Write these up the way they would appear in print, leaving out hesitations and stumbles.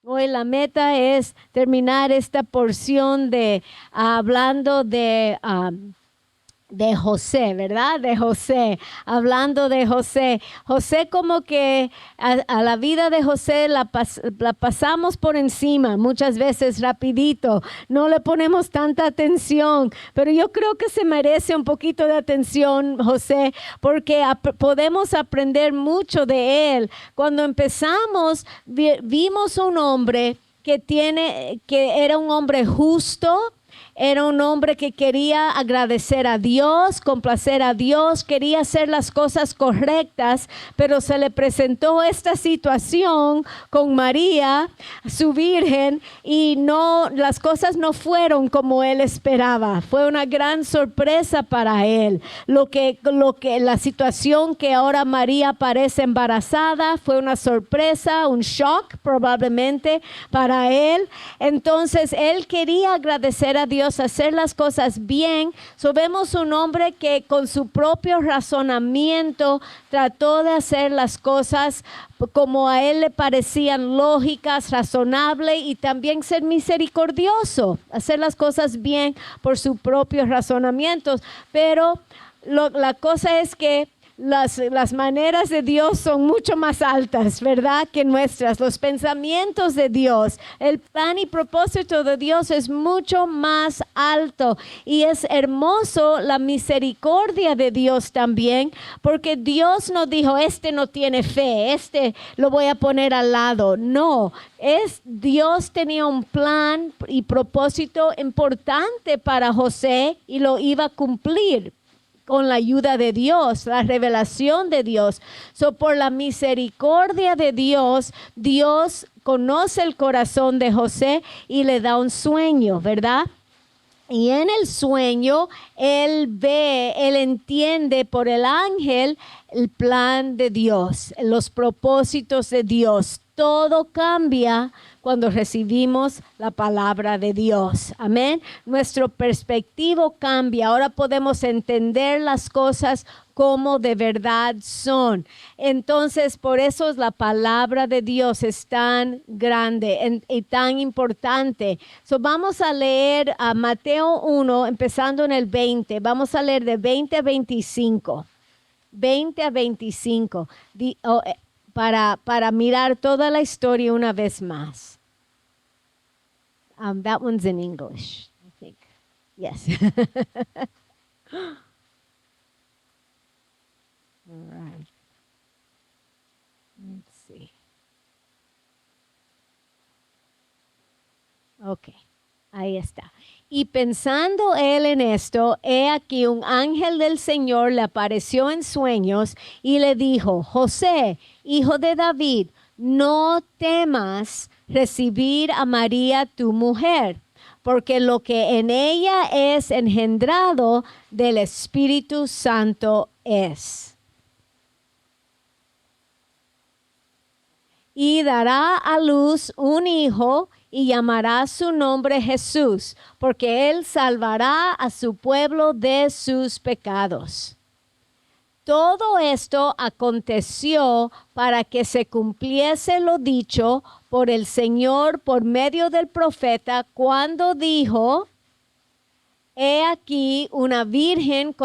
Hoy la meta es terminar esta porción de hablando de José, ¿verdad? De José, hablando de José. José como que a la vida de José la pasamos por encima muchas veces rapidito, no le ponemos tanta atención, pero yo creo que se merece un poquito de atención José, porque podemos aprender mucho de él. Cuando empezamos, vimos un hombre que era un hombre justo. Era un hombre que quería agradecer a Dios, complacer a Dios, quería hacer las cosas correctas, pero se le presentó esta situación con María, su virgen, y las cosas no fueron como él esperaba. Fue una gran sorpresa para él. La situación que ahora María parece embarazada fue una sorpresa, un shock probablemente para él. Entonces él quería agradecer a Dios, hacer las cosas bien. Vemos un hombre que con su propio razonamiento trató de hacer las cosas como a él le parecían lógicas, razonables, y también ser misericordioso, hacer las cosas bien por sus propios razonamientos. Pero la cosa es que las maneras de Dios son mucho más altas, ¿verdad?, que nuestras. Los pensamientos de Dios, el plan y propósito de Dios es mucho más alto, y es hermoso la misericordia de Dios también, porque Dios no dijo, este no tiene fe, este lo voy a poner al lado. No, Dios tenía un plan y propósito importante para José y lo iba a cumplir con la ayuda de Dios, la revelación de Dios. Por la misericordia de Dios, Dios conoce el corazón de José y le da un sueño, ¿verdad? Y en el sueño, él entiende por el ángel el plan de Dios, los propósitos de Dios. Todo cambia cuando recibimos la palabra de Dios. Amén. Nuestro perspectivo cambia. Ahora podemos entender las cosas como de verdad son. Entonces, por eso la palabra de Dios es tan grande y tan importante. Vamos a leer a Mateo 1, empezando en el 20. Vamos a leer de 20 a 25. 20 a 25. Para mirar toda la historia una vez más. That one's in English, I think. Yes. All right. Let's see. Ok, ahí está. Y pensando él en esto, he aquí un ángel del Señor le apareció en sueños y le dijo, José, hijo de David, no temas recibir a María tu mujer, porque lo que en ella es engendrado del Espíritu Santo es. Y dará a luz un hijo y llamará su nombre Jesús, porque él salvará a su pueblo de sus pecados. Todo esto aconteció para que se cumpliese lo dicho por el Señor por medio del profeta, cuando dijo, he aquí una virgen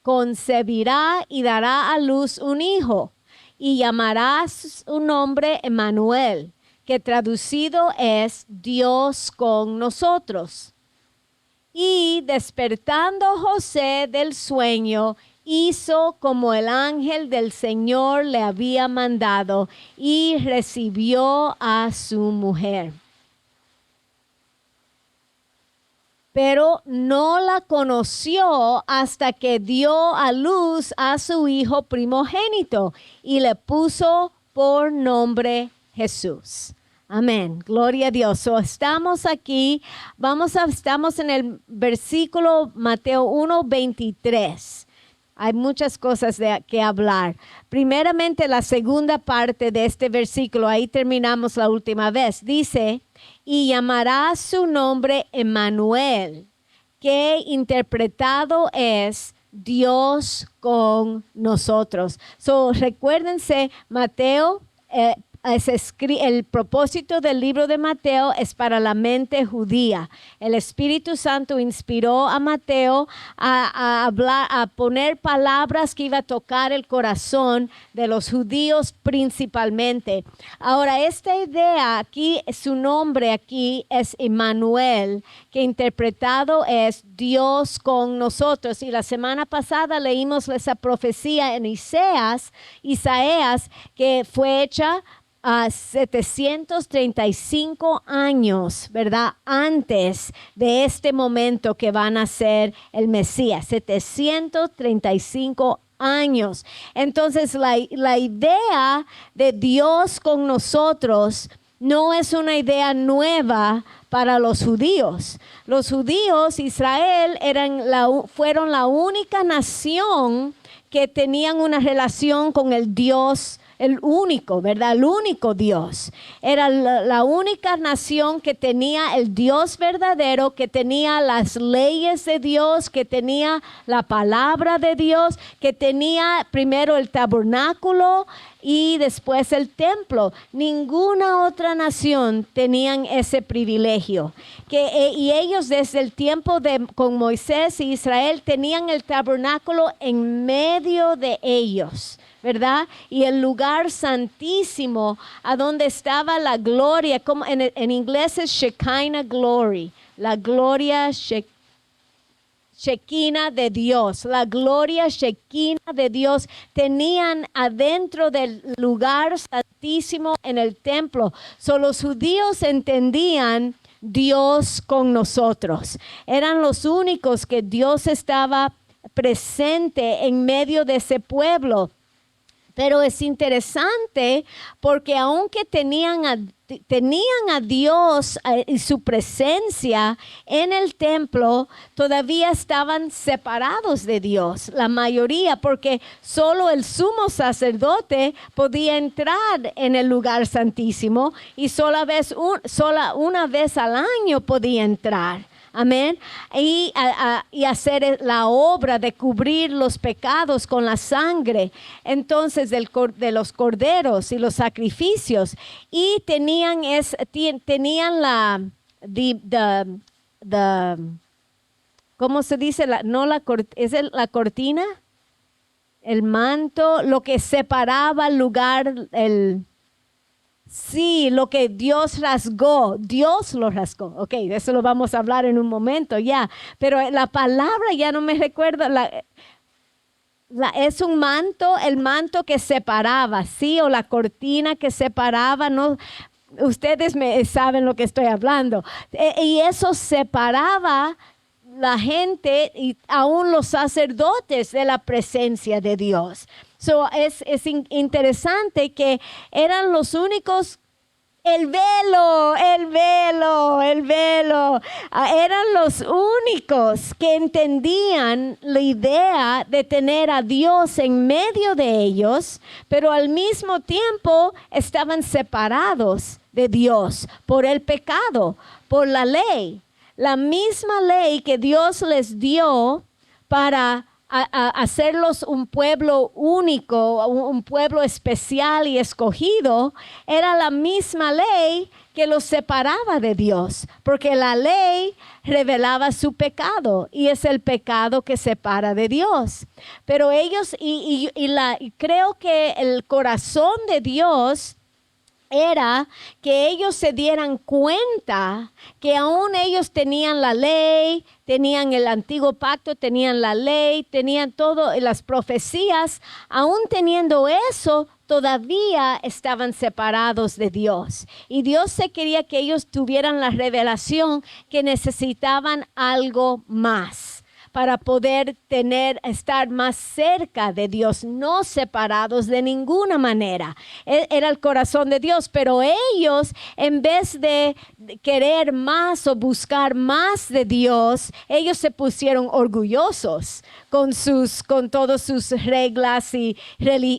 concebirá y dará a luz un hijo, y llamará su nombre Emmanuel, que traducido es Dios con nosotros. Y despertando José del sueño, hizo como el ángel del Señor le había mandado y recibió a su mujer. Pero no la conoció hasta que dio a luz a su hijo primogénito y le puso por nombre Jesús. Amén. Gloria a Dios. Estamos aquí, estamos en el versículo Mateo 1:23. Hay muchas cosas que hablar. Primeramente, la segunda parte de este versículo, ahí terminamos la última vez. Dice, y llamará su nombre Emmanuel, que interpretado es Dios con nosotros. Recuérdense, Mateo el propósito del libro de Mateo es para la mente judía. El Espíritu Santo inspiró a Mateo a hablar, a poner palabras que iba a tocar el corazón de los judíos principalmente. Ahora, esta idea aquí, su nombre aquí es Emmanuel, que interpretado es Dios con nosotros. Y la semana pasada leímos esa profecía en Isaías, que fue hecha a 735 años, ¿verdad? Antes de este momento que van a ser el Mesías, 735 años. Entonces, la idea de Dios con nosotros no es una idea nueva para los judíos. Los judíos, Israel, fueron la única nación que tenían una relación con el Dios, el único, ¿verdad? El único Dios. Era la única nación que tenía el Dios verdadero, que tenía las leyes de Dios, que tenía la palabra de Dios, que tenía primero el tabernáculo y después el templo. Ninguna otra nación tenían ese privilegio. Y ellos desde el tiempo con Moisés y Israel tenían el tabernáculo en medio de ellos, ¿verdad? Y el lugar santísimo a donde estaba la gloria, como en inglés es Shekinah Glory, la gloria Shekinah de Dios, la gloria Shekinah de Dios tenían adentro del lugar santísimo en el templo. Los judíos entendían Dios con nosotros. Eran los únicos que Dios estaba presente en medio de ese pueblo. Pero es interesante porque aunque tenían a Dios y su presencia en el templo, todavía estaban separados de Dios, la mayoría, porque solo el sumo sacerdote podía entrar en el lugar santísimo y una vez al año podía entrar. Amén. Y hacer la obra de cubrir los pecados con la sangre. Entonces, de los corderos y los sacrificios. Y tenían ¿cómo se dice? La cortina, el manto, lo que separaba el lugar, sí, lo que Dios rasgó, Dios lo rasgó. Ok, de eso lo vamos a hablar en un momento ya. Pero la palabra ya no me recuerdo. Es un manto, el manto que separaba, sí, o la cortina que separaba, no. Ustedes saben lo que estoy hablando. Y eso separaba la gente y aún los sacerdotes de la presencia de Dios. Es interesante que eran los únicos, el velo. Eran los únicos que entendían la idea de tener a Dios en medio de ellos, pero al mismo tiempo estaban separados de Dios por el pecado, por la ley. La misma ley que Dios les dio para hacerlos un pueblo único, un pueblo especial y escogido, era la misma ley que los separaba de Dios, porque la ley revelaba su pecado y es el pecado que separa de Dios. Pero ellos, y creo que el corazón de Dios era que ellos se dieran cuenta que aún ellos tenían la ley, tenían el antiguo pacto, tenían la ley, tenían todo, las profecías, aún teniendo eso, todavía estaban separados de Dios. Y Dios se quería que ellos tuvieran la revelación que necesitaban algo más para poder estar más cerca de Dios, no separados de ninguna manera. Era el corazón de Dios, pero ellos, en vez de querer más o buscar más de Dios, ellos se pusieron orgullosos con todas sus reglas y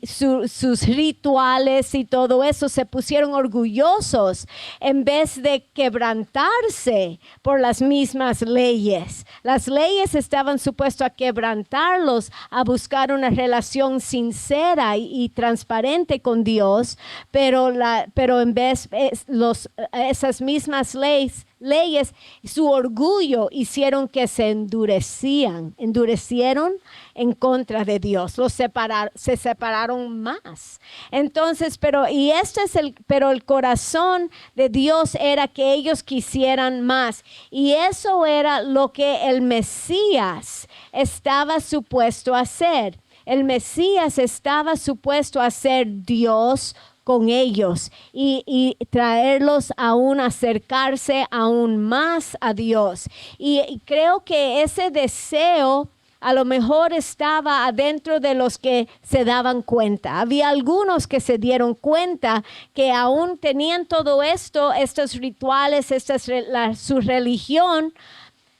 sus rituales y todo eso. Se pusieron orgullosos en vez de quebrantarse por las mismas leyes. Las leyes estaban estaban supuestos a quebrantarlos, a buscar una relación sincera y transparente con Dios, pero en vez esas mismas leyes, su orgullo hicieron que se endurecieron en contra de Dios, se separaron más. Entonces, pero el corazón de Dios era que ellos quisieran más, y eso era lo que el Mesías estaba supuesto a hacer. El Mesías estaba supuesto a ser Dios con ellos y traerlos aún, acercarse aún más a Dios. Y creo que ese deseo a lo mejor estaba adentro de los que se daban cuenta. Había algunos que se dieron cuenta que aún tenían todo esto, estos rituales, su religión.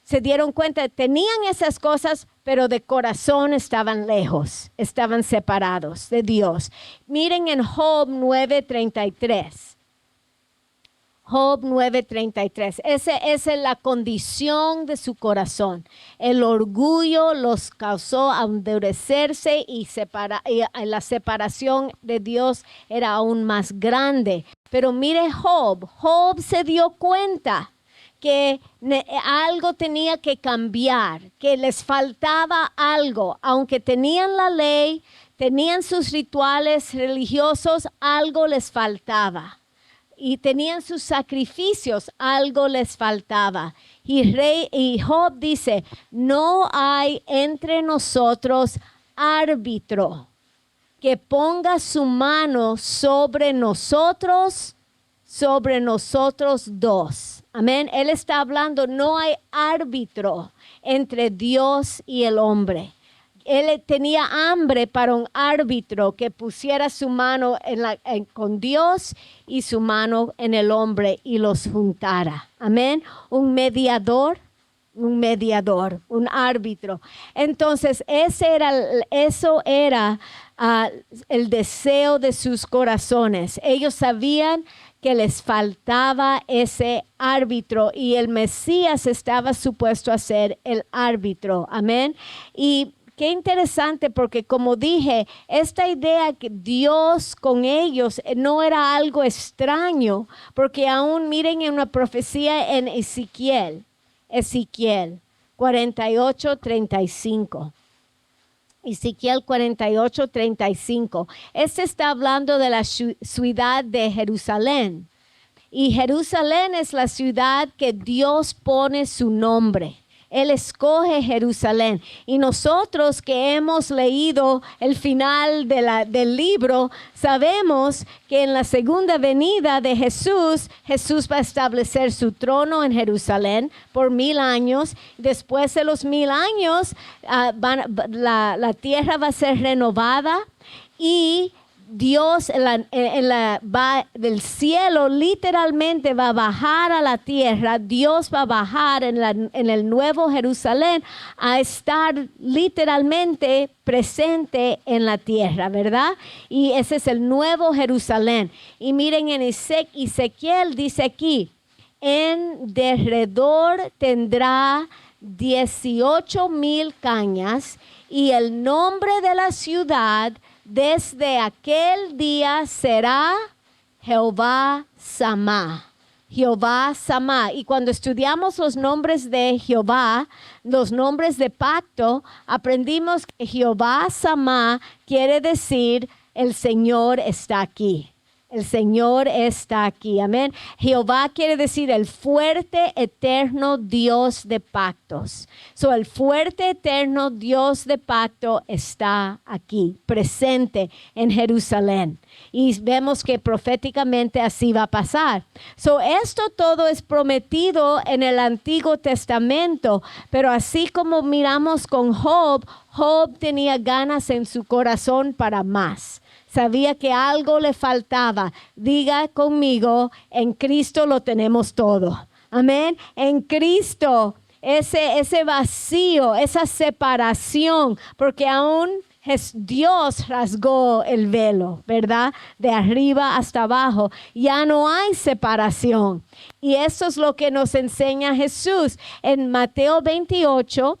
Se dieron cuenta, tenían esas cosas, pero de corazón estaban lejos, estaban separados de Dios. Miren en Job 9:33. Job 9:33. Esa es la condición de su corazón. El orgullo los causó a endurecerse y la separación de Dios era aún más grande. Pero mire Job se dio cuenta que algo tenía que cambiar, que les faltaba algo. Aunque tenían la ley, tenían sus rituales religiosos, algo les faltaba. Y tenían sus sacrificios, algo les faltaba. Y Job dice, no hay entre nosotros árbitro que ponga su mano sobre nosotros dos. Amén. Él está hablando, no hay árbitro entre Dios y el hombre. Él tenía hambre para un árbitro que pusiera su mano con Dios y su mano en el hombre y los juntara. Amén. Un mediador, un árbitro. Entonces, eso era el deseo de sus corazones. Ellos sabían que les faltaba ese árbitro y el Mesías estaba supuesto a ser el árbitro. Amén. Y qué interesante, porque como dije, esta idea que Dios con ellos no era algo extraño, porque aún miren en una profecía en Ezequiel 48:35. Ezequiel 48:35. Este está hablando de la ciudad de Jerusalén. Y Jerusalén es la ciudad que Dios pone su nombre. Él escoge Jerusalén. Y nosotros que hemos leído el final del libro, sabemos que en la segunda venida de Jesús va a establecer su trono en Jerusalén por 1000 años. Después de los 1000 años, la tierra va a ser renovada y Dios del cielo literalmente va a bajar a la tierra. Dios va a bajar en el nuevo Jerusalén a estar literalmente presente en la tierra, ¿verdad? Y ese es el nuevo Jerusalén. Y miren en Ezequiel dice aquí, en derredor tendrá 18,000 cañas y el nombre de la ciudad desde aquel día será Jehová Samá. Jehová Samá. Y cuando estudiamos los nombres de Jehová, los nombres de pacto, aprendimos que Jehová Samá quiere decir el Señor está aquí. El Señor está aquí, amén. Jehová quiere decir el fuerte, eterno Dios de pactos. El fuerte, eterno Dios de pacto está aquí, presente en Jerusalén. Y vemos que proféticamente así va a pasar. Esto todo es prometido en el Antiguo Testamento, pero así como miramos con Job tenía ganas en su corazón para más. Sabía que algo le faltaba. Diga conmigo, en Cristo lo tenemos todo. Amén. En Cristo, ese vacío, esa separación, porque aún Dios rasgó el velo, ¿verdad? De arriba hasta abajo. Ya no hay separación. Y eso es lo que nos enseña Jesús en Mateo 28.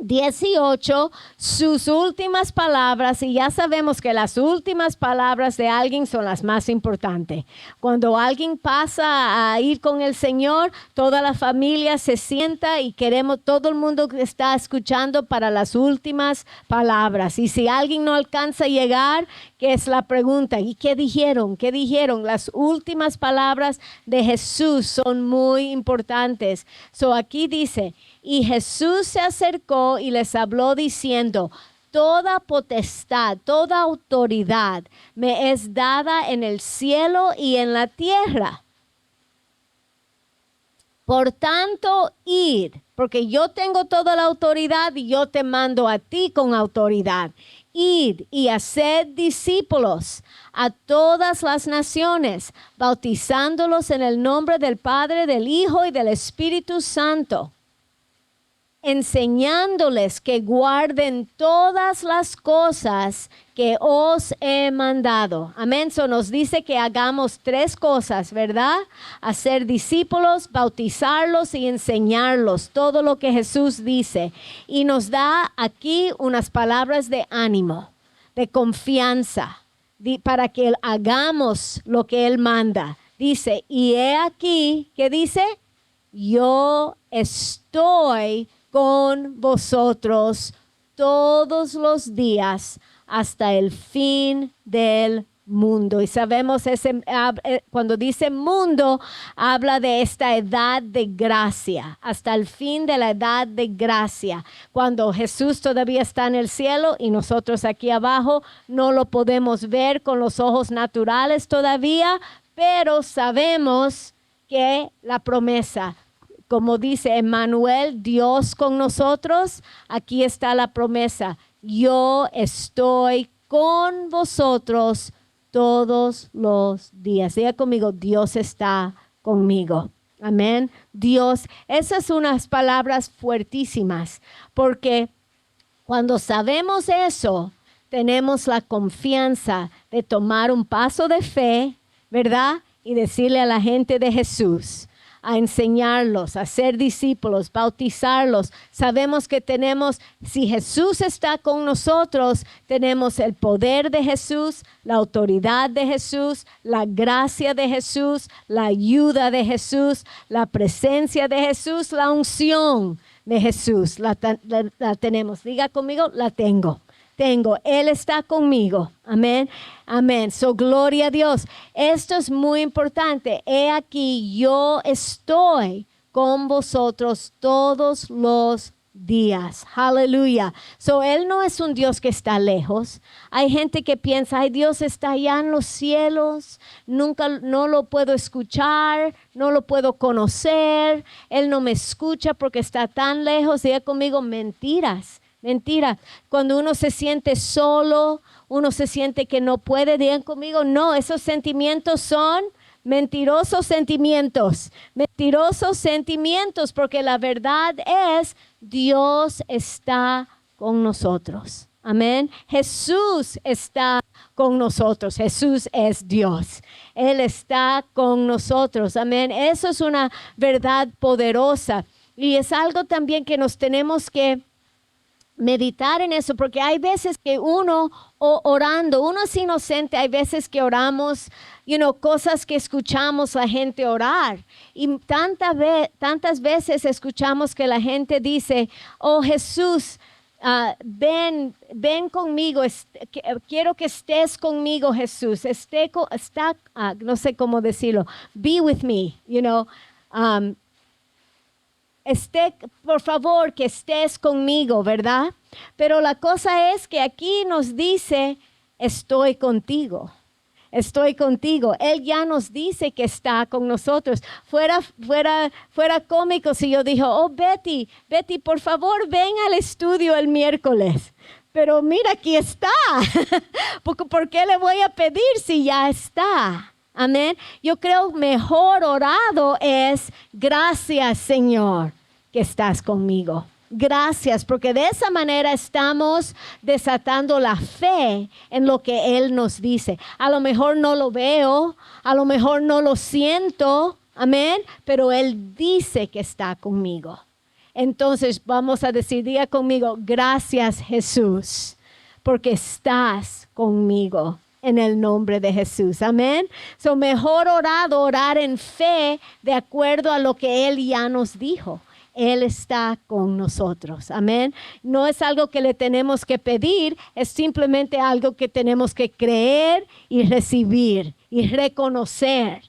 18, sus últimas palabras, y ya sabemos que las últimas palabras de alguien son las más importantes. Cuando alguien pasa a ir con el Señor, toda la familia se sienta y queremos, todo el mundo está escuchando para las últimas palabras. Y si alguien no alcanza a llegar, que es la pregunta, ¿y qué dijeron? ¿Qué dijeron? Las últimas palabras de Jesús son muy importantes. So aquí dice, y Jesús se acercó y les habló diciendo, toda potestad, toda autoridad me es dada en el cielo y en la tierra. Por tanto, id, porque yo tengo toda la autoridad y yo te mando a ti con autoridad. Id y haced discípulos a todas las naciones, bautizándolos en el nombre del Padre, del Hijo y del Espíritu Santo, enseñándoles que guarden todas las cosas que os he mandado. Amén. So nos dice que hagamos 3 cosas, ¿verdad? Hacer discípulos, bautizarlos y enseñarlos. Todo lo que Jesús dice. Y nos da aquí unas palabras de ánimo, de confianza, para que hagamos lo que Él manda. Dice, y he aquí, ¿qué dice? Yo estoy con vosotros todos los días hasta el fin del mundo. Y sabemos, cuando dice mundo, habla de esta edad de gracia, hasta el fin de la edad de gracia. Cuando Jesús todavía está en el cielo y nosotros aquí abajo no lo podemos ver con los ojos naturales todavía, pero sabemos que la promesa, como dice Emmanuel, Dios con nosotros, aquí está la promesa. Yo estoy con vosotros todos los días. Diga conmigo, Dios está conmigo. Amén. Dios, esas son unas palabras fuertísimas, porque cuando sabemos eso, tenemos la confianza de tomar un paso de fe, ¿verdad? Y decirle a la gente de Jesús, a enseñarlos, a ser discípulos, bautizarlos. Sabemos que tenemos, si Jesús está con nosotros, tenemos el poder de Jesús, la autoridad de Jesús, la gracia de Jesús, la ayuda de Jesús, la presencia de Jesús, la unción de Jesús. La tenemos. Diga conmigo, la tengo. Él está conmigo. Amén. Amén. So, gloria a Dios. Esto es muy importante. He aquí, yo estoy con vosotros todos los días. Aleluya. So, Él no es un Dios que está lejos. Hay gente que piensa, ay, Dios está allá en los cielos. No lo puedo escuchar, no lo puedo conocer. Él no me escucha porque está tan lejos. Diga conmigo, mentiras. Mentira, cuando uno se siente solo, uno se siente que no puede, digan conmigo, no, esos sentimientos son mentirosos sentimientos, porque la verdad es, Dios está con nosotros. Amén. Jesús está con nosotros. Jesús es Dios. Él está con nosotros. Amén. Eso es una verdad poderosa y es algo también que nos tenemos que meditar en eso, porque hay veces que uno orando, uno es inocente, hay veces que oramos, cosas que escuchamos la gente orar, y tantas veces escuchamos que la gente dice, oh Jesús, ven conmigo, quiero que estés conmigo Jesús, no sé cómo decirlo, be with me, por favor, que estés conmigo, ¿verdad? Pero la cosa es que aquí nos dice, estoy contigo. Él ya nos dice que está con nosotros. Fuera cómico si yo digo, oh Betty, por favor, ven al estudio el miércoles. Pero mira, aquí está. ¿Por qué le voy a pedir si ya está? Amén. Yo creo mejor orado es, gracias Señor que estás conmigo. Gracias, porque de esa manera estamos desatando la fe en lo que Él nos dice. A lo mejor no lo veo, a lo mejor no lo siento, amén, pero Él dice que está conmigo. entonces vamos a decir, diga conmigo, gracias Jesús, porque estás conmigo. En el nombre de Jesús. Amén. So mejor orar en fe de acuerdo a lo que Él ya nos dijo. Él está con nosotros. Amén. No es algo que le tenemos que pedir, es simplemente algo que tenemos que creer y recibir y reconocer.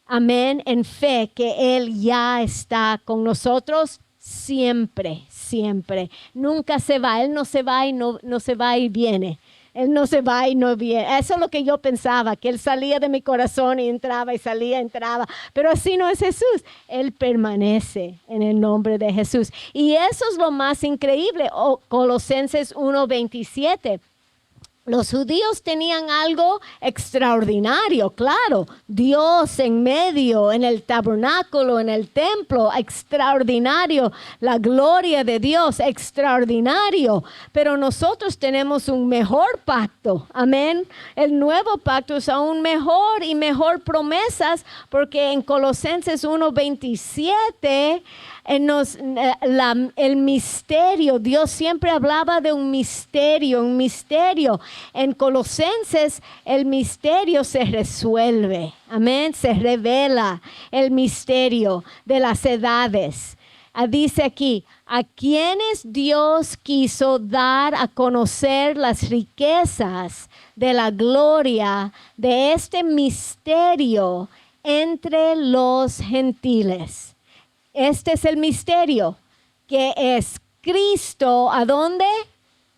Amén. En fe que Él ya está con nosotros siempre, siempre. Nunca se va. Él no se va y no se va y viene. Él no se va y no viene. Eso es lo que yo pensaba, que Él salía de mi corazón y entraba y salía, entraba. Pero así no es Jesús. Él permanece en el nombre de Jesús. Y eso es lo más increíble. Colosenses 1:27. Los judíos tenían algo extraordinario, claro. Dios en medio, en el tabernáculo, en el templo, extraordinario. La gloria de Dios, extraordinario. Pero nosotros tenemos un mejor pacto, amén. El nuevo pacto es aún mejor y mejor promesas, porque en Colosenses 1:27 el misterio, Dios siempre hablaba de un misterio, un misterio. En Colosenses el misterio se resuelve, amén, se revela el misterio de las edades. Dice aquí, a quienes Dios quiso dar a conocer las riquezas de la gloria de este misterio entre los gentiles. Este es el misterio, que es Cristo, ¿a dónde?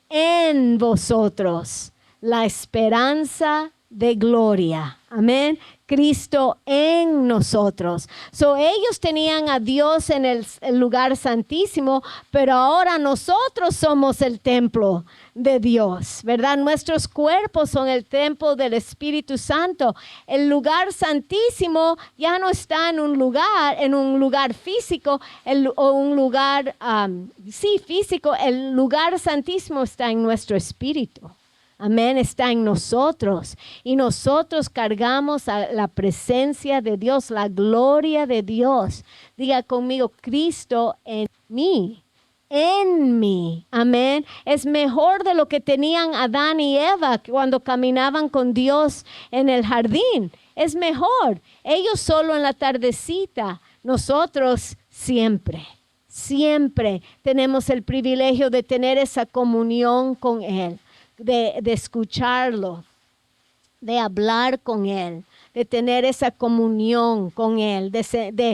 En vosotros, la esperanza de gloria. Amén. Cristo en nosotros. Ellos tenían a Dios en el lugar santísimo, pero ahora nosotros somos el templo de Dios, ¿verdad? Nuestros cuerpos son el templo del Espíritu Santo. El lugar santísimo ya no está en un lugar físico, o un lugar, físico. El lugar santísimo está en nuestro espíritu. Amén, está en nosotros y nosotros cargamos a la presencia de Dios, la gloria de Dios. Diga conmigo, Cristo en mí, amén. Es mejor de lo que tenían Adán y Eva cuando caminaban con Dios en el jardín. Es mejor, ellos solo en la tardecita, nosotros siempre. Siempre tenemos el privilegio de tener esa comunión con Él. De escucharlo, de hablar con Él, de tener esa comunión con Él, de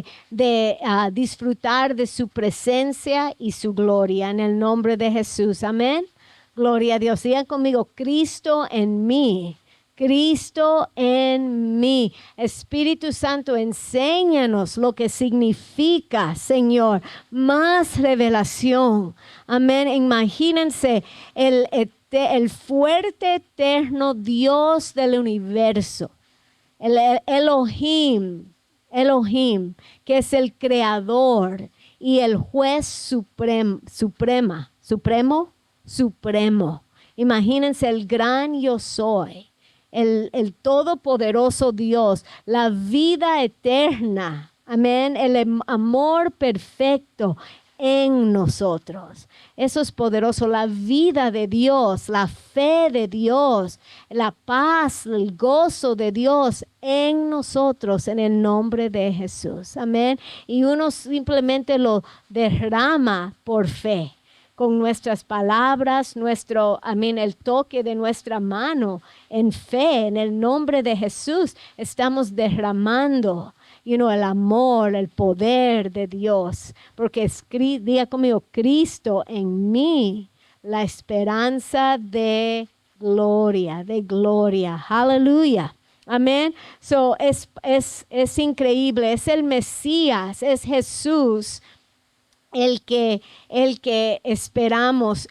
disfrutar de su presencia y su gloria en el nombre de Jesús. Amén. Gloria a Dios. Digan conmigo, Cristo en mí. Cristo en mí. Espíritu Santo, enséñanos lo que significa, Señor, más revelación. Amén. Imagínense el fuerte, eterno Dios del universo, el Elohim, que es el creador y el juez supremo. Imagínense el gran yo soy, el todopoderoso Dios, la vida eterna, amén, el amor perfecto en nosotros. Eso es poderoso, la vida de Dios, la fe de Dios, la paz, el gozo de Dios en nosotros en el nombre de Jesús. Amén. Y uno simplemente lo derrama por fe. Con nuestras palabras, el toque de nuestra mano en fe, en el nombre de Jesús, estamos derramando el amor, el poder de Dios, porque diga conmigo, Cristo en mí, la esperanza de gloria, aleluya, amén. Es increíble, es el Mesías, es Jesús, el que esperamos,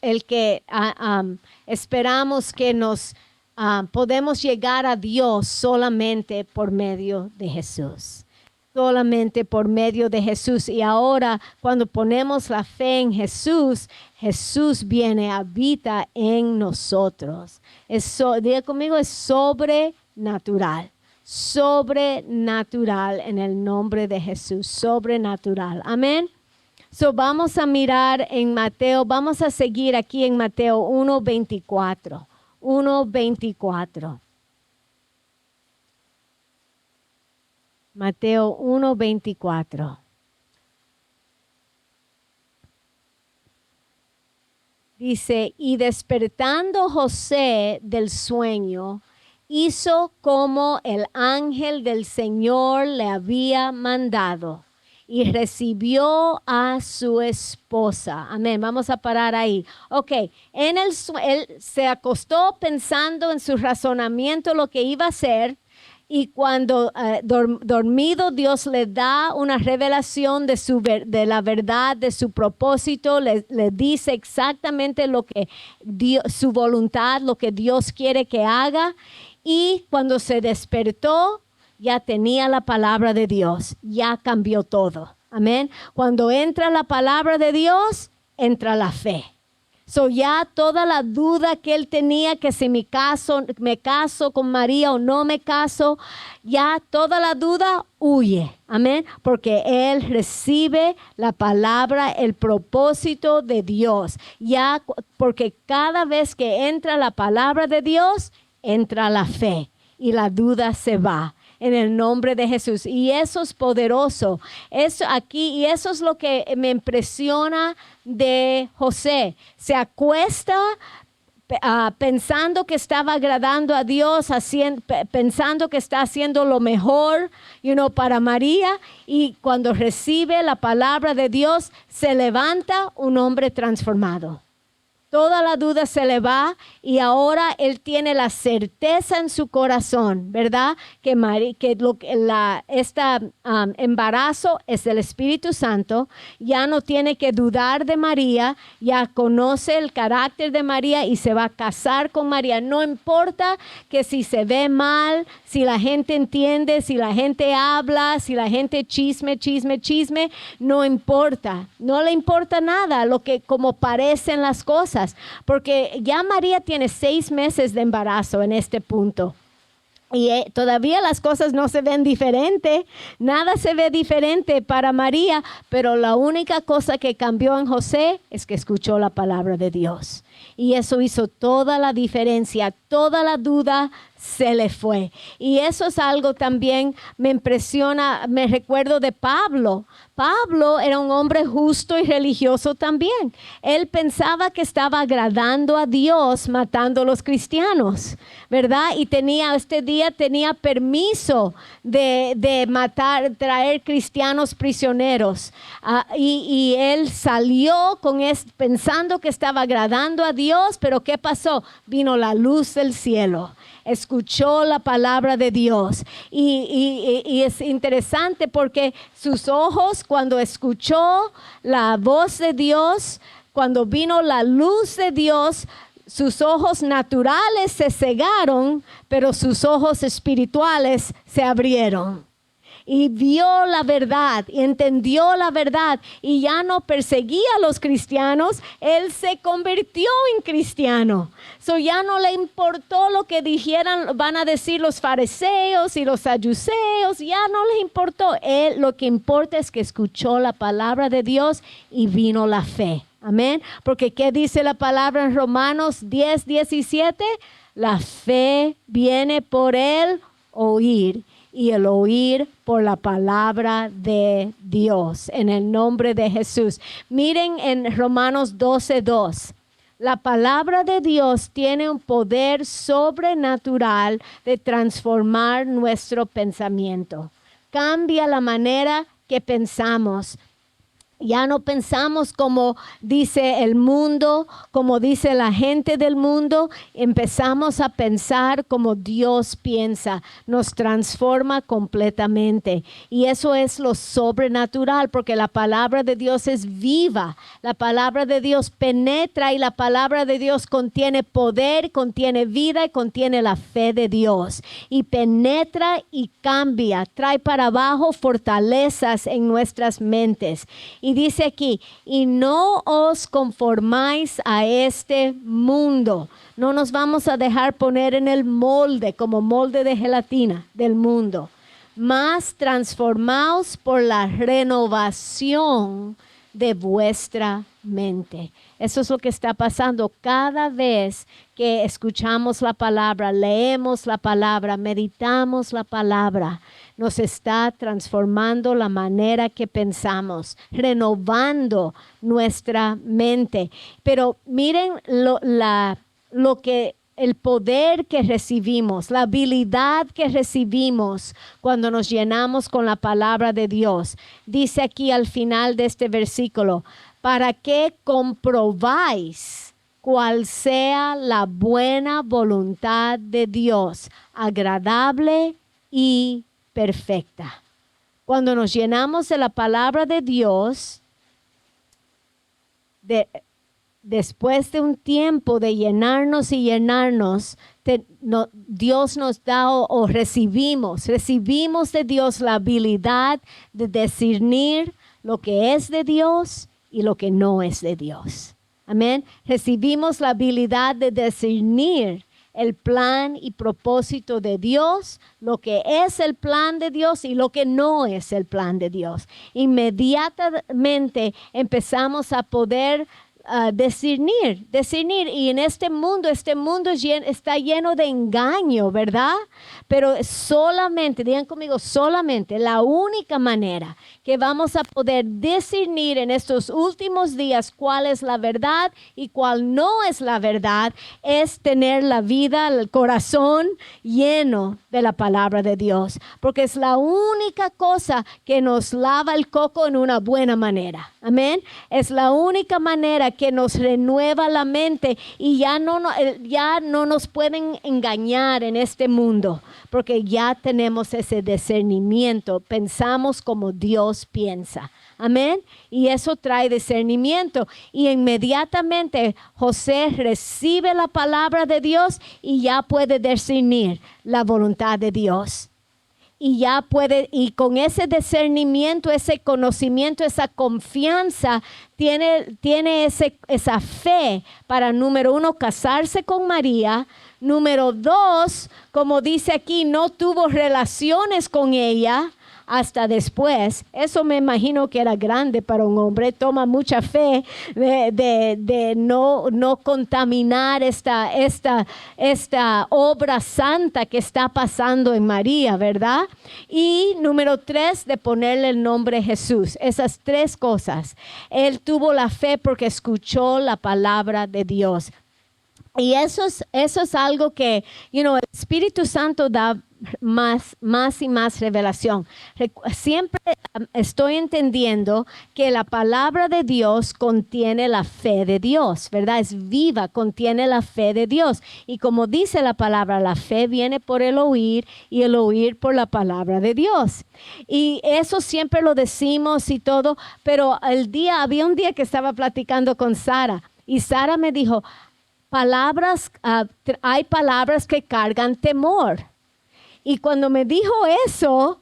esperamos que nos podemos llegar a Dios solamente por medio de Jesús. Solamente por medio de Jesús. Y ahora cuando ponemos la fe en Jesús, Jesús viene, habita en nosotros. Diga conmigo, es sobrenatural. Sobrenatural en el nombre de Jesús. Sobrenatural. Amén. So vamos a mirar en Mateo, vamos a seguir aquí en Mateo 1:24. 1:24. Mateo 1:24. Dice, y despertando José del sueño, hizo como el ángel del Señor le había mandado y recibió a su esposa. Amén. Vamos a parar ahí. Ok, él se acostó pensando en su razonamiento lo que iba a hacer. Y cuando dormido Dios le da una revelación de la verdad, de su propósito, le dice exactamente lo que su voluntad, lo que Dios quiere que haga. Y cuando se despertó, ya tenía la palabra de Dios, ya cambió todo. Amén. Cuando entra la palabra de Dios, entra la fe. So ya toda la duda que él tenía, que si me caso con María o no me caso, ya toda la duda huye. Amén. Porque él recibe la palabra, el propósito de Dios. Ya porque cada vez que entra la palabra de Dios, entra la fe y la duda se va. En el nombre de Jesús. Y eso es poderoso. Eso aquí, y eso es lo que me impresiona de José. Se acuesta pensando que estaba agradando a Dios, pensando que está haciendo lo mejor, para María. Y cuando recibe la palabra de Dios, se levanta un hombre transformado. Toda la duda se le va y ahora él tiene la certeza en su corazón, ¿verdad? Que embarazo es del Espíritu Santo. Ya no tiene que dudar de María, ya conoce el carácter de María y se va a casar con María. No importa que si se ve mal, si la gente entiende, si la gente habla, si la gente chisme, no importa. No le importa nada como parecen las cosas. Porque ya María tiene 6 meses de embarazo en este punto. Y todavía las cosas no se ven diferente, nada se ve diferente para María, pero la única cosa que cambió en José es que escuchó la palabra de Dios. Y eso hizo toda la diferencia, toda la duda se le fue. Y eso es algo también me impresiona, me recuerdo de Pablo. Pablo era un hombre justo y religioso también. Él pensaba que estaba agradando a Dios matando a los cristianos, ¿verdad? Y este día tenía permiso de traer cristianos prisioneros. Y él salió pensando que estaba agradando a Dios, pero ¿qué pasó? Vino la luz del cielo. Escuchó la palabra de Dios y es interesante porque sus ojos, cuando escuchó la voz de Dios, cuando vino la luz de Dios, sus ojos naturales se cegaron, pero sus ojos espirituales se abrieron. Y vio la verdad, y entendió la verdad, y ya no perseguía a los cristianos, él se convirtió en cristiano. Ya no le importó lo que van a decir los fariseos y los saduceos, ya no le importó. Él, lo que importa es que escuchó la palabra de Dios y vino la fe. Amén. Porque ¿qué dice la palabra en Romanos 10:17? La fe viene por el oír. Y el oír por la palabra de Dios, en el nombre de Jesús. Miren en Romanos 12:2. La palabra de Dios tiene un poder sobrenatural de transformar nuestro pensamiento. Cambia la manera que pensamos. Ya no pensamos como dice el mundo, como dice la gente del mundo. Empezamos a pensar como Dios piensa. Nos transforma completamente. Y eso es lo sobrenatural, porque la palabra de Dios es viva. La palabra de Dios penetra y la palabra de Dios contiene poder, contiene vida y contiene la fe de Dios. Y penetra y cambia, trae para abajo fortalezas en nuestras mentes. Y dice aquí, y no os conformáis a este mundo. No nos vamos a dejar poner en el molde, como molde de gelatina del mundo. Mas transformaos por la renovación de vuestra mente. Eso es lo que está pasando cada vez que escuchamos la palabra, leemos la palabra, meditamos la palabra. Nos está transformando la manera que pensamos, renovando nuestra mente. Pero miren el poder que recibimos, la habilidad que recibimos cuando nos llenamos con la palabra de Dios. Dice aquí al final de este versículo, para que comprobáis cuál sea la buena voluntad de Dios, agradable y perfecta. Cuando nos llenamos de la palabra de Dios, después de un tiempo de llenarnos y llenarnos, Dios nos da o recibimos de Dios la habilidad de discernir lo que es de Dios y lo que no es de Dios. Amén. Recibimos la habilidad de discernir el plan y propósito de Dios, lo que es el plan de Dios y lo que no es el plan de Dios. Inmediatamente empezamos a poder discernir. Y en este mundo está lleno de engaño, ¿verdad? Pero solamente, digan conmigo, solamente la única manera que vamos a poder discernir en estos últimos días cuál es la verdad y cuál no es la verdad es tener la vida, el corazón lleno de la palabra de Dios, porque es la única cosa que nos lava el coco en una buena manera. Amén. Es la única manera que nos renueva la mente y ya no nos pueden engañar en este mundo, porque ya tenemos ese discernimiento, pensamos como Dios piensa. Amén. Y eso trae discernimiento. Y inmediatamente José recibe la palabra de Dios y ya puede discernir la voluntad de Dios. Y con ese discernimiento, ese conocimiento, esa confianza, tiene esa fe para, número 1, casarse con María. Número 2, como dice aquí, no tuvo relaciones con ella hasta después. Eso me imagino que era grande para un hombre. Toma mucha fe de no contaminar esta obra santa que está pasando en María, ¿verdad? Y número 3, de ponerle el nombre Jesús. Esas 3 cosas. Él tuvo la fe porque escuchó la palabra de Dios. Y eso es algo que, el Espíritu Santo da más y más revelación. Siempre estoy entendiendo que la palabra de Dios contiene la fe de Dios, ¿verdad? Es viva, contiene la fe de Dios. Y como dice la palabra, la fe viene por el oír y el oír por la palabra de Dios. Y eso siempre lo decimos y todo, pero había un día que estaba platicando con Sara y Sara me dijo, hay palabras que cargan temor. Y cuando me dijo eso,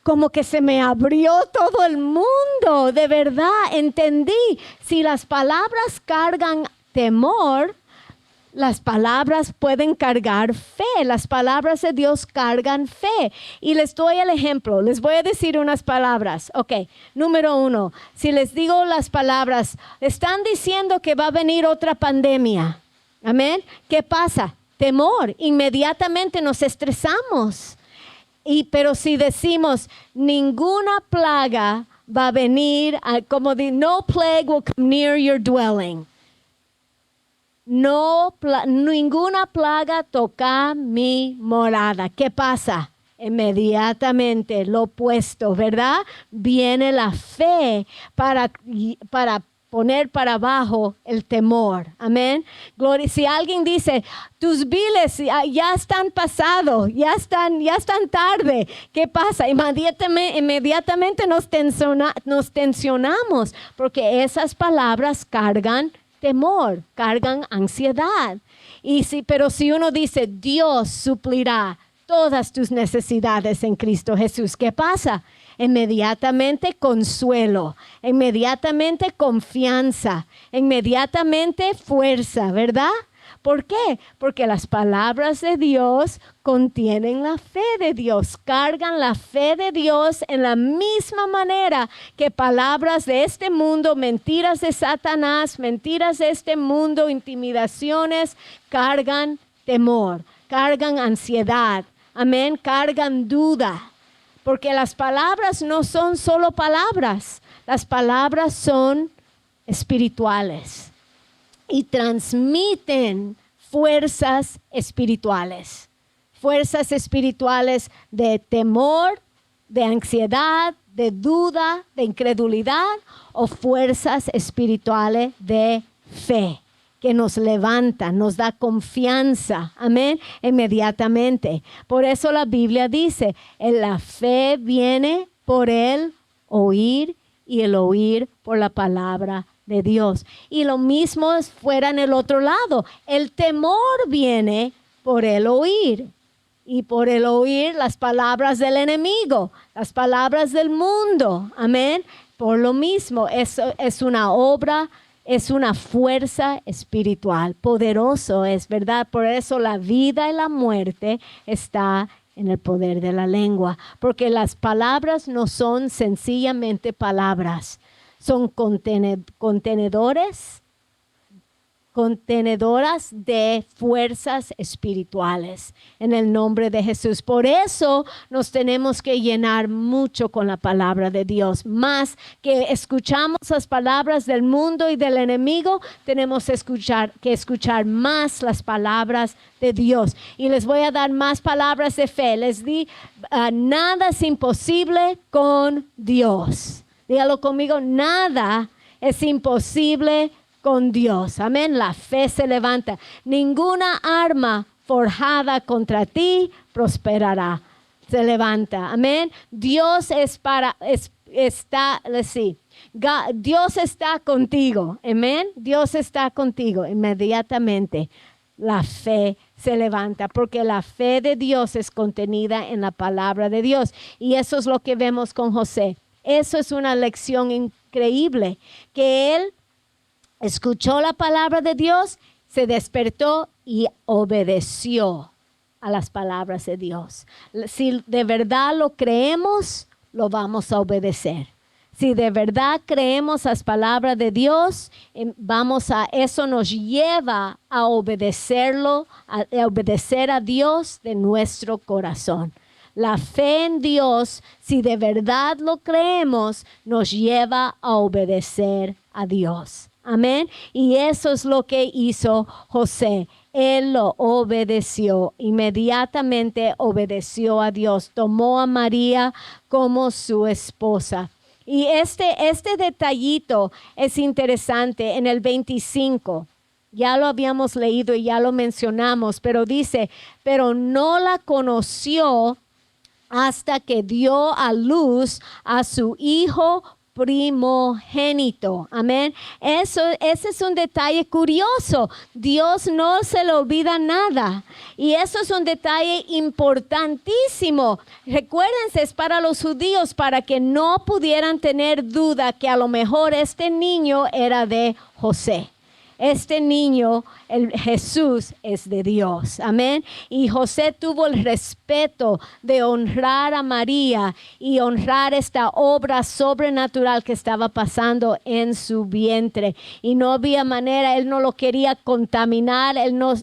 como que se me abrió todo el mundo. De verdad, entendí. Si las palabras cargan temor, las palabras pueden cargar fe. Las palabras de Dios cargan fe. Y les doy el ejemplo. Les voy a decir unas palabras. Ok, número 1. Si les digo las palabras, están diciendo que va a venir otra pandemia. Amén. ¿Qué pasa? Temor. Inmediatamente nos estresamos. Pero si decimos, ninguna plaga va a venir, no plague will come near your dwelling. Ninguna plaga toca mi morada. ¿Qué pasa? Inmediatamente lo opuesto, ¿verdad? Viene la fe para poner para abajo el temor. Amén. Gloria. Si alguien dice, tus viles ya están pasados, ya están tarde, ¿qué pasa? Inmediatamente nos tensionamos, porque esas palabras cargan temor, cargan ansiedad. Pero si uno dice, Dios suplirá todas tus necesidades en Cristo Jesús, ¿qué pasa? Inmediatamente consuelo, inmediatamente confianza, inmediatamente fuerza, ¿verdad? ¿Por qué? Porque las palabras de Dios contienen la fe de Dios, cargan la fe de Dios en la misma manera que palabras de este mundo, mentiras de Satanás, mentiras de este mundo, intimidaciones, cargan temor, cargan ansiedad, amén, cargan duda. Porque las palabras no son solo palabras, las palabras son espirituales y transmiten fuerzas espirituales de temor, de ansiedad, de duda, de incredulidad o fuerzas espirituales de fe que nos levantan, nos da confianza, amén, inmediatamente. Por eso la Biblia dice, la fe viene por el oír y el oír por la palabra de Dios. Y lo mismo es fuera en el otro lado. El temor viene por el oír y por el oír las palabras del enemigo, las palabras del mundo, amén. Por lo mismo, eso es una obra, es una fuerza espiritual, poderoso es, ¿verdad? Por eso la vida y la muerte está en el poder de la lengua, porque las palabras no son sencillamente palabras, son contenedoras de fuerzas espirituales en el nombre de Jesús. Por eso nos tenemos que llenar mucho con la palabra de Dios. Más que escuchamos las palabras del mundo y del enemigo, tenemos que escuchar más las palabras de Dios. Y les voy a dar más palabras de fe. Les di, nada es imposible con Dios. Dígalo conmigo, nada es imposible con Dios. Amén. La fe se levanta. Ninguna arma forjada contra ti prosperará. Se levanta. Amén. Dios Dios está contigo. Amén. Dios está contigo. Inmediatamente la fe se levanta, porque la fe de Dios es contenida en la palabra de Dios. Y eso es lo que vemos con José. Eso es una lección increíble, que él escuchó la palabra de Dios, se despertó y obedeció a las palabras de Dios. Si de verdad lo creemos, lo vamos a obedecer. Si de verdad creemos las palabras de Dios, eso nos lleva a obedecerlo, a obedecer a Dios de nuestro corazón. La fe en Dios, si de verdad lo creemos, nos lleva a obedecer a Dios. Amén. Y eso es lo que hizo José. Él lo obedeció. Inmediatamente obedeció a Dios. Tomó a María como su esposa. Y este detallito es interesante en el 25. Ya lo habíamos leído y ya lo mencionamos, pero dice, pero no la conoció hasta que dio a luz a su hijo primogénito. Amén. Ese es un detalle curioso. Dios no se le olvida nada. Y eso es un detalle importantísimo. Recuérdense, es para los judíos, para que no pudieran tener duda que a lo mejor este niño era de José. Este niño, Jesús, es de Dios. Amén. Y José tuvo el respeto de honrar a María y honrar esta obra sobrenatural que estaba pasando en su vientre. Y no había manera, él no lo quería contaminar, él no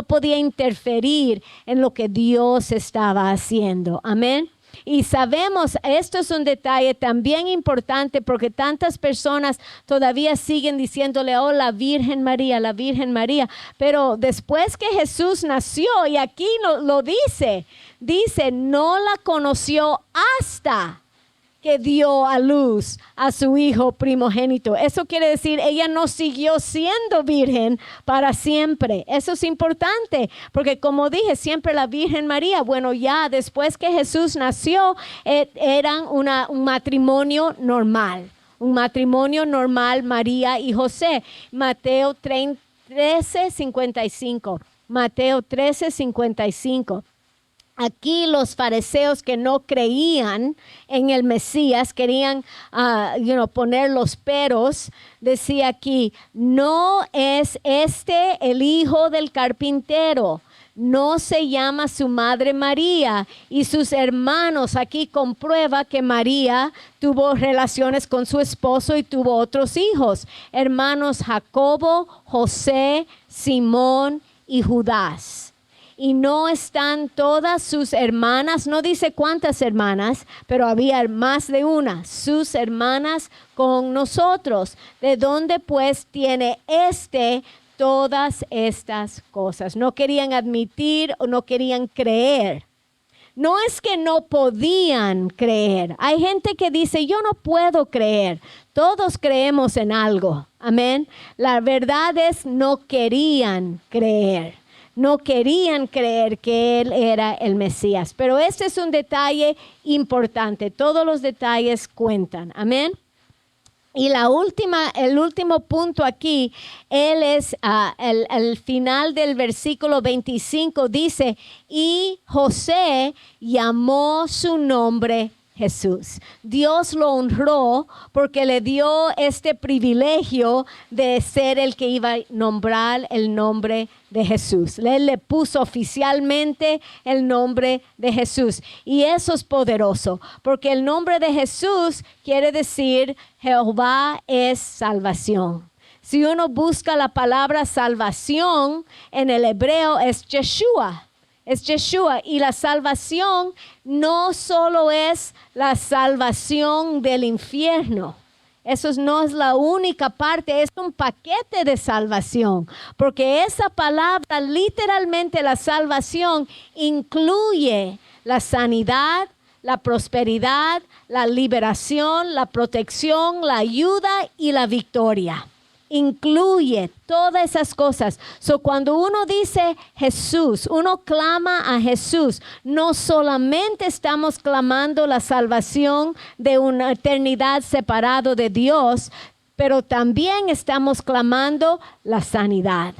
podía interferir en lo que Dios estaba haciendo. Amén. Y sabemos, esto es un detalle también importante, porque tantas personas todavía siguen diciéndole, oh, la Virgen María, pero después que Jesús nació, y aquí lo dice, no la conoció hasta que dio a luz a su hijo primogénito. Eso quiere decir, ella no siguió siendo virgen para siempre. Eso es importante, porque como dije, siempre la Virgen María, bueno, ya después que Jesús nació, eran un matrimonio normal. Un matrimonio normal, María y José. Mateo 13:55. Mateo 13:55. Aquí los fariseos que no creían en el Mesías, querían poner los peros, decía aquí, no es este el hijo del carpintero, no se llama su madre María y sus hermanos. Aquí comprueba que María tuvo relaciones con su esposo y tuvo otros hijos, hermanos Jacobo, José, Simón y Judas. Y no están todas sus hermanas, no dice cuántas hermanas, pero había más de una, sus hermanas con nosotros. ¿De dónde pues tiene todas estas cosas? No querían admitir o no querían creer. No es que no podían creer. Hay gente que dice, yo no puedo creer. Todos creemos en algo. Amén. La verdad es, no querían creer. No querían creer que Él era el Mesías. Pero este es un detalle importante. Todos los detalles cuentan. Amén. Y el último punto aquí, él es el final del versículo 25, dice, y José llamó su nombre Jesús. Dios lo honró porque le dio este privilegio de ser el que iba a nombrar el nombre de Jesús. Él le puso oficialmente el nombre de Jesús. Y eso es poderoso, porque el nombre de Jesús quiere decir Jehová es salvación. Si uno busca la palabra salvación en el hebreo es Yeshua. Es Yeshua, y la salvación no solo es la salvación del infierno. Eso no es la única parte, es un paquete de salvación, porque esa palabra, literalmente la salvación, incluye la sanidad, la prosperidad, la liberación, la protección, la ayuda y la victoria. Incluye todas esas cosas. Cuando uno dice Jesús, uno clama a Jesús, no solamente estamos clamando la salvación de una eternidad separado de Dios, pero también estamos clamando la sanidad.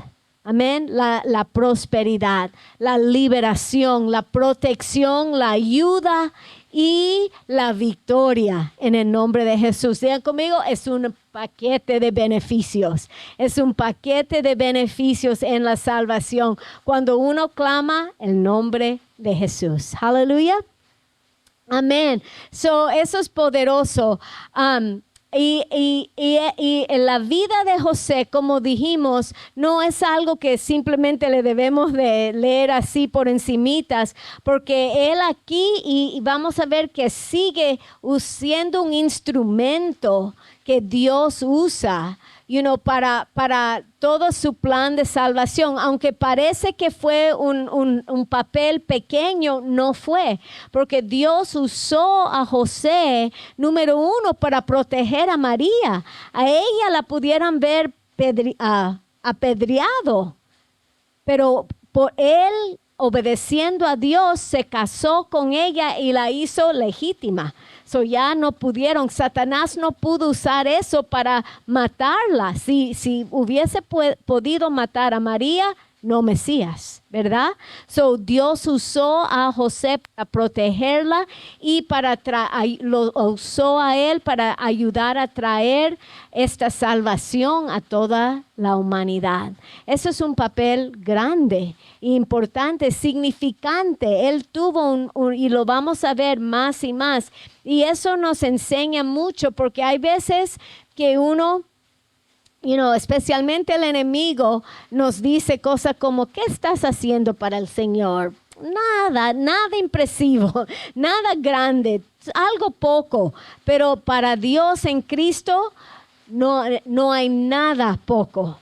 Amén. La prosperidad, la liberación, la protección, la ayuda y la victoria en el nombre de Jesús. Digan conmigo, es un paquete de beneficios. Es un paquete de beneficios en la salvación cuando uno clama el nombre de Jesús. Aleluya. Amén. Eso es poderoso. Y en la vida de José, como dijimos, no es algo que simplemente le debemos de leer así por encimitas, porque él aquí, y vamos a ver que sigue siendo un instrumento que Dios usa, para todo su plan de salvación. Aunque parece que fue un papel pequeño, no fue, porque Dios usó a José, número uno, para proteger a María. A ella la pudieran ver apedreado, pero por él, obedeciendo a Dios, se casó con ella y la hizo legítima. Ya no pudieron, Satanás no pudo usar eso para matarla. Si hubiese podido matar a María, no Mesías, ¿verdad? Dios usó a José para protegerla y lo usó a él para ayudar a traer esta salvación a toda la humanidad. Eso es un papel grande, importante, significante. Él tuvo y lo vamos a ver más y más. Y eso nos enseña mucho, porque hay veces que uno, especialmente el enemigo, nos dice cosas como, ¿qué estás haciendo para el Señor? Nada impresivo, nada grande, algo poco. Pero para Dios en Cristo no hay nada poco.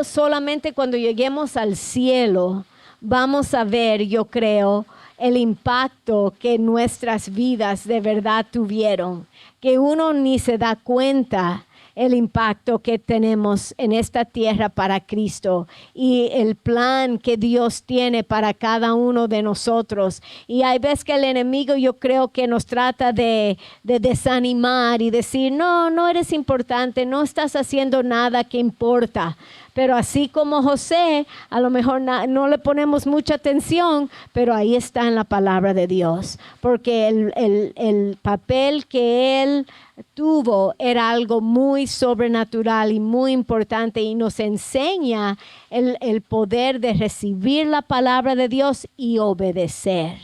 Solamente cuando lleguemos al cielo, vamos a ver, yo creo, el impacto que nuestras vidas de verdad tuvieron, que uno ni se da cuenta el impacto que tenemos en esta tierra para Cristo y el plan que Dios tiene para cada uno de nosotros. Y hay veces que el enemigo, yo creo que nos trata de desanimar y decir, no eres importante, no estás haciendo nada que importa. Pero así como José, a lo mejor no le ponemos mucha atención, pero ahí está en la palabra de Dios. Porque el papel que él tuvo era algo muy sobrenatural y muy importante y nos enseña el poder de recibir la palabra de Dios y obedecer.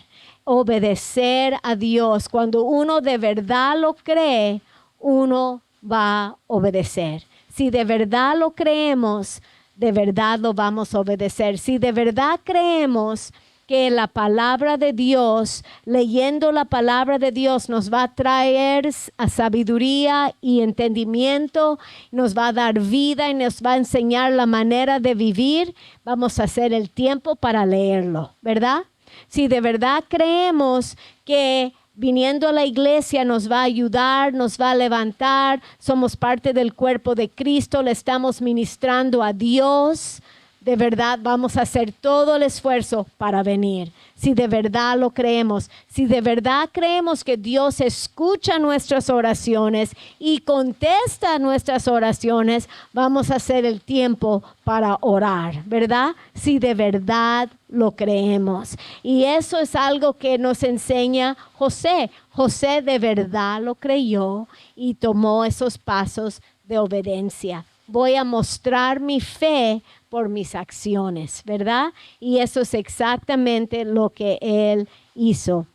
Obedecer a Dios. Cuando uno de verdad lo cree, uno va a obedecer. Si de verdad lo creemos, de verdad lo vamos a obedecer. Si de verdad creemos que la palabra de Dios, leyendo la palabra de Dios, nos va a traer a sabiduría y entendimiento, nos va a dar vida y nos va a enseñar la manera de vivir, vamos a hacer el tiempo para leerlo, ¿verdad? Si de verdad creemos que viniendo a la iglesia nos va a ayudar, nos va a levantar, somos parte del cuerpo de Cristo, le estamos ministrando a Dios, de verdad vamos a hacer todo el esfuerzo para venir. Si de verdad lo creemos, si de verdad creemos que Dios escucha nuestras oraciones y contesta nuestras oraciones, vamos a hacer el tiempo para orar, ¿verdad? Si de verdad lo creemos. Y eso es algo que nos enseña José. José de verdad lo creyó y tomó esos pasos de obediencia. Voy a mostrar mi fe por mis acciones, ¿verdad? Y eso es exactamente lo que él hizo.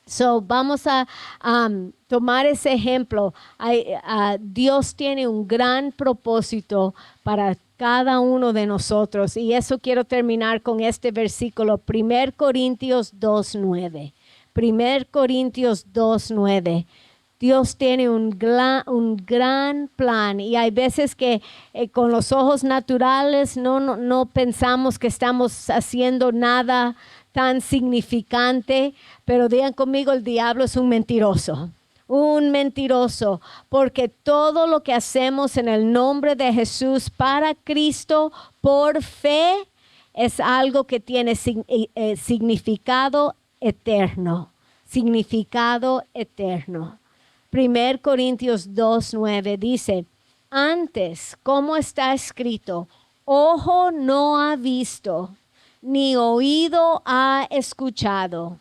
So, vamos a tomar ese ejemplo. Dios tiene un gran propósito para cada uno de nosotros. Y eso quiero terminar con este versículo, 1 Corintios 2:9. 1 Corintios 2:9. Dios tiene un gran plan y hay veces que con los ojos naturales no pensamos que estamos haciendo nada tan significante, pero digan conmigo, el diablo es un mentiroso, porque todo lo que hacemos en el nombre de Jesús para Cristo por fe es algo que tiene significado eterno, 1 Corintios 2:9 dice, antes, como está escrito, ojo no ha visto, ni oído ha escuchado,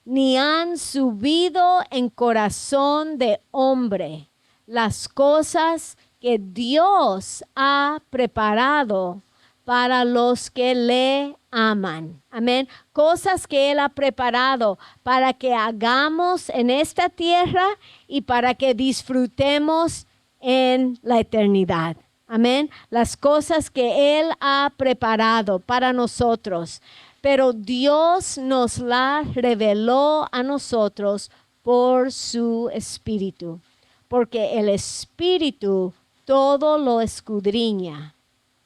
ni han subido en corazón de hombre las cosas que Dios ha preparado para los que le aman. Amén. Cosas que Él ha preparado para que hagamos en esta tierra y para que disfrutemos en la eternidad. Amén. Las cosas que Él ha preparado para nosotros. Pero Dios nos las reveló a nosotros por su Espíritu. Porque el Espíritu todo lo escudriña,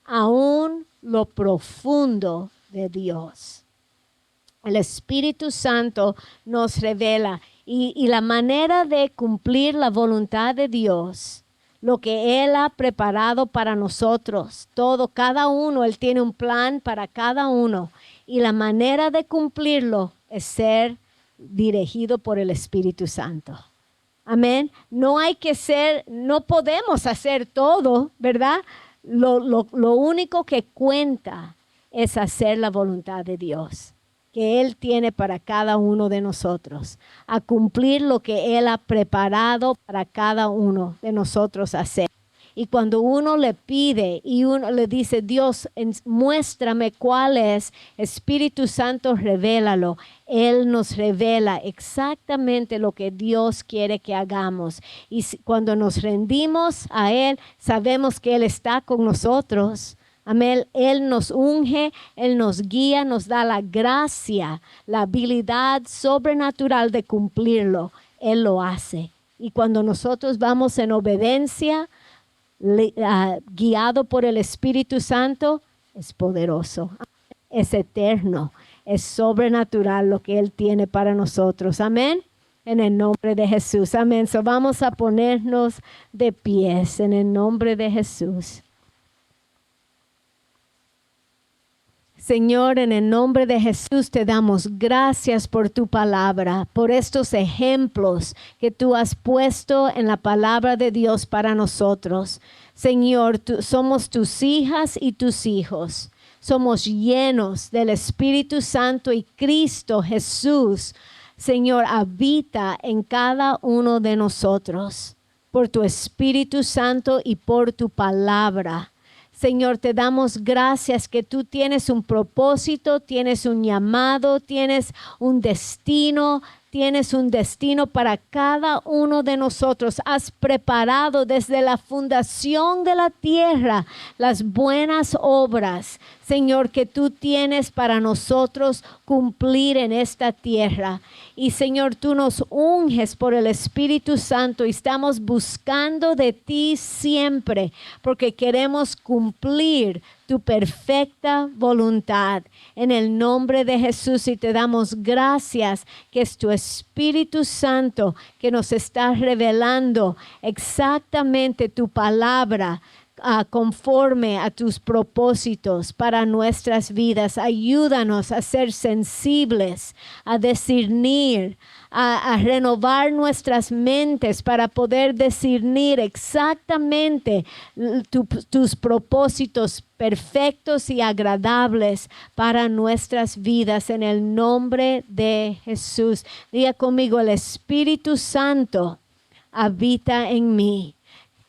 aún lo profundo de Dios. El Espíritu Santo nos revela y la manera de cumplir la voluntad de Dios, lo que Él ha preparado para nosotros, cada uno, Él tiene un plan para cada uno y la manera de cumplirlo es ser dirigido por el Espíritu Santo. Amén. No podemos hacer todo, ¿verdad? Lo único que cuenta es hacer la voluntad de Dios que Él tiene para cada uno de nosotros, a cumplir lo que Él ha preparado para cada uno de nosotros hacer. Y cuando uno le pide y uno le dice, Dios, muéstrame cuál es, Espíritu Santo, revélalo. Él nos revela exactamente lo que Dios quiere que hagamos. Y cuando nos rendimos a Él, sabemos que Él está con nosotros. Amén. Él nos unge, Él nos guía, nos da la gracia, la habilidad sobrenatural de cumplirlo. Él lo hace. Y cuando nosotros vamos en obediencia, guiado por el Espíritu Santo, es poderoso, es eterno, es sobrenatural lo que Él tiene para nosotros. Amén. En el nombre de Jesús. Amén. So vamos a ponernos de pies en el nombre de Jesús. Señor, en el nombre de Jesús te damos gracias por tu palabra, por estos ejemplos que tú has puesto en la palabra de Dios para nosotros. Señor, somos tus hijas y tus hijos. Somos llenos del Espíritu Santo y Cristo Jesús, Señor, habita en cada uno de nosotros por tu Espíritu Santo y por tu palabra. Señor, te damos gracias que tú tienes un propósito, tienes un llamado, tienes un destino para cada uno de nosotros. Has preparado desde la fundación de la tierra las buenas obras, Señor, que tú tienes para nosotros cumplir en esta tierra. Y Señor, tú nos unges por el Espíritu Santo y estamos buscando de ti siempre porque queremos cumplir tu perfecta voluntad. En el nombre de Jesús, y te damos gracias que es tu Espíritu Santo que nos está revelando exactamente tu palabra, conforme a tus propósitos para nuestras vidas. Ayúdanos a ser sensibles, a discernir, a renovar nuestras mentes para poder discernir exactamente tus propósitos perfectos y agradables para nuestras vidas, en el nombre de Jesús. Diga conmigo: el Espíritu Santo habita en mí.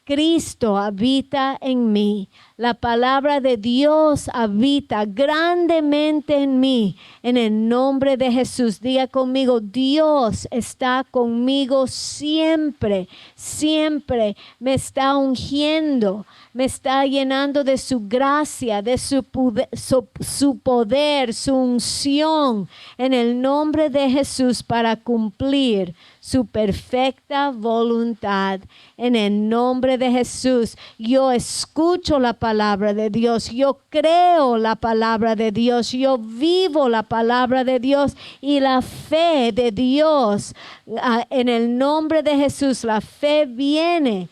Cristo habita en mí. La palabra de Dios habita grandemente en mí. En el nombre de Jesús, diga conmigo: Dios está conmigo siempre, siempre me está ungiendo, me está llenando de su gracia, de su poder, su unción, en el nombre de Jesús, para cumplir su perfecta voluntad. En el nombre de Jesús, yo escucho la palabra de Dios, yo creo la palabra de Dios, yo vivo la palabra de Dios y la fe de Dios. En el nombre de Jesús, la fe viene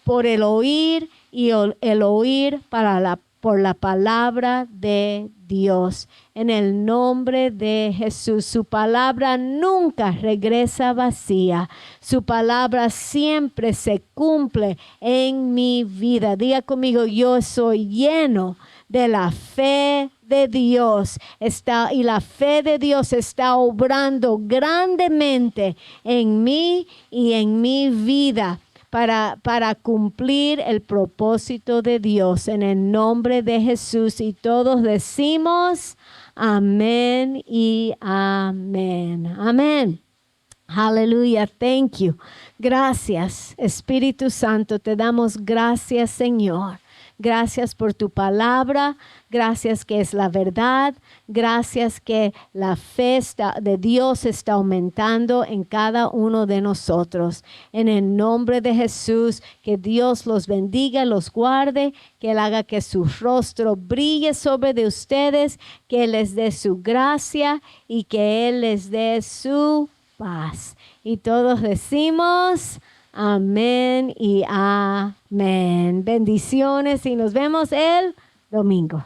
por el oír y el oír por la palabra de Dios. En el nombre de Jesús, su palabra nunca regresa vacía. Su palabra siempre se cumple en mi vida. Diga conmigo: yo soy lleno de la fe de Dios. Y la fe de Dios está obrando grandemente en mí y en mi vida, para cumplir el propósito de Dios, en el nombre de Jesús. Y todos decimos amén y amén. Amén. Aleluya. Thank you. Gracias, Espíritu Santo. Te damos gracias, Señor. Gracias por tu palabra, gracias que es la verdad, gracias que la fe de Dios está aumentando en cada uno de nosotros. En el nombre de Jesús, que Dios los bendiga, los guarde, que Él haga que su rostro brille sobre de ustedes, que Él les dé su gracia y que Él les dé su paz. Y todos decimos amén y amén. Bendiciones y nos vemos el domingo.